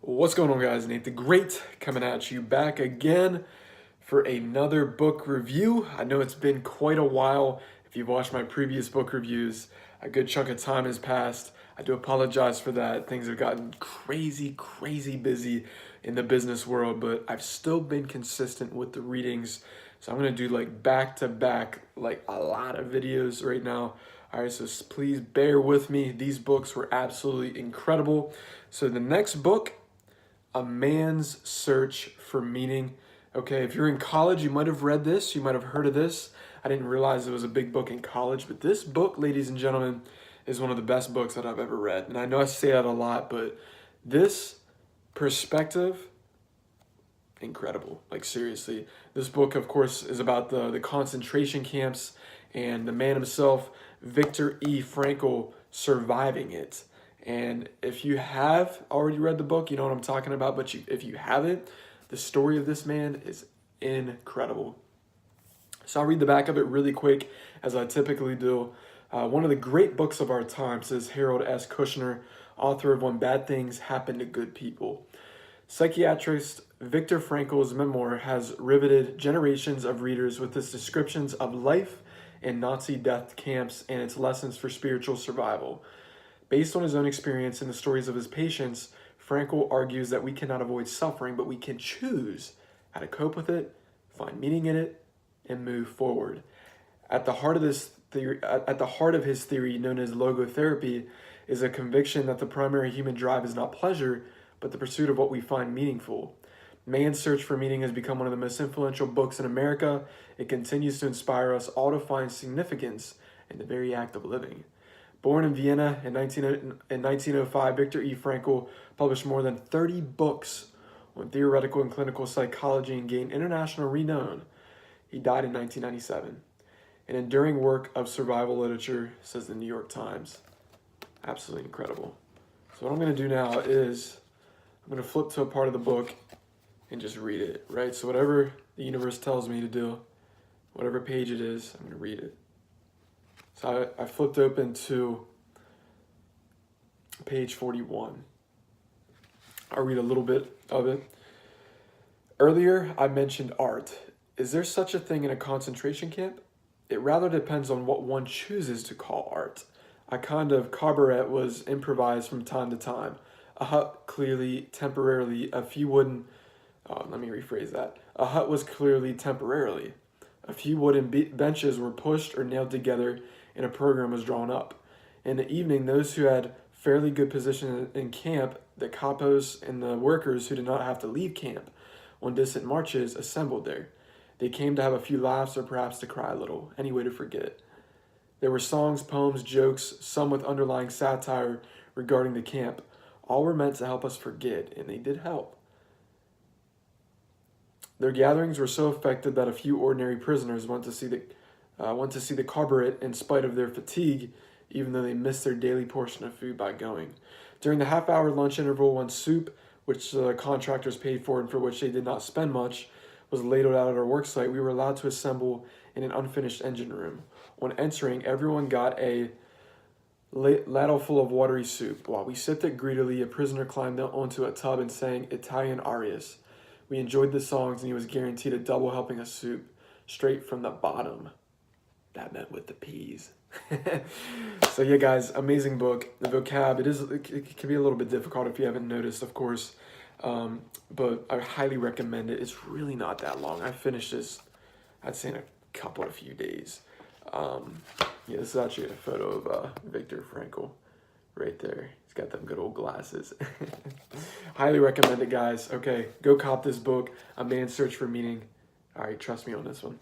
What's going on, guys? Nate the Great coming at you back again for another book review. I know it's been quite a while. If you've watched my previous book reviews, a good chunk of time has passed. I do apologize for that. Things have gotten crazy busy in the business world, but I've still been consistent with the readings. So I'm going to do like back to back, like a lot of videos right now. All right, so please bear with me. These books were absolutely incredible. So the next book, A Man's Search for Meaning. Okay, if you're in college, you might have read this, you might have heard of this. I didn't realize it was a big book in college, but this book, ladies and gentlemen, is one of the best books that I've ever read. And I know I say that a lot, but this perspective, incredible. Like, seriously. This book, of course, is about the concentration camps and the man himself, Viktor E. Frankl, surviving it. And if you have already read the book, you know what I'm talking about. But if you haven't, the story of this man is incredible. So I'll read the back of it really quick, as I typically do. One of the great books of our time, says Harold S. Kushner, author of When Bad Things Happen to Good People. Psychiatrist Viktor Frankl's memoir has riveted generations of readers with its descriptions of life in Nazi death camps and its lessons for spiritual survival. Based on his own experience and the stories of his patients, Frankl argues that we cannot avoid suffering, but we can choose how to cope with it, find meaning in it, and move forward. At the heart of his theory, known as logotherapy, is a conviction that the primary human drive is not pleasure, but the pursuit of what we find meaningful. Man's Search for Meaning has become one of the most influential books in America. It continues to inspire us all to find significance in the very act of living. Born in Vienna in 1905, Viktor E. Frankl published more than 30 books on theoretical and clinical psychology and gained international renown. He died in 1997. An enduring work of survival literature, says the New York Times. Absolutely incredible. So what I'm going to do now is I'm going to flip to a part of the book and just read it, right? So whatever the universe tells me to do, whatever page it is, I'm going to read it. So I flipped open to page 41. I'll read a little bit of it. Earlier, I mentioned art. Is there such a thing in a concentration camp? It rather depends on what one chooses to call art. A kind of cabaret was improvised from time to time. A hut clearly temporarily, a few wooden, let me rephrase that. A hut was clearly temporarily. A few wooden benches were pushed or nailed together and a program was drawn up. In the evening, those who had fairly good position in camp, the capos and the workers who did not have to leave camp on distant marches, assembled there. They came to have a few laughs or perhaps to cry a little, any way to forget. There were songs, poems, jokes, some with underlying satire regarding the camp. All were meant to help us forget, and they did help. Their gatherings were so effective that a few ordinary prisoners went to see the cabaret in spite of their fatigue, even though they missed their daily portion of food by going. During the half-hour lunch interval, when soup, which the contractors paid for and for which they did not spend much, was ladled out at our work site, we were allowed to assemble in an unfinished engine room. On entering, everyone got a ladle full of watery soup. While we sipped it greedily, a prisoner climbed onto a tub and sang Italian arias. We enjoyed the songs, and he was guaranteed a double helping of soup, straight from the bottom. That meant with the peas. So yeah, guys, amazing book. The vocab, it can be a little bit difficult if you haven't noticed, of course. But I highly recommend it. It's really not that long. I finished this, I'd say, in a few days. Yeah, this is actually a photo of Viktor Frankl right there. He's got them good old glasses. Highly recommend it, guys. Okay, go cop this book, A Man's Search for Meaning. All right, trust me on this one.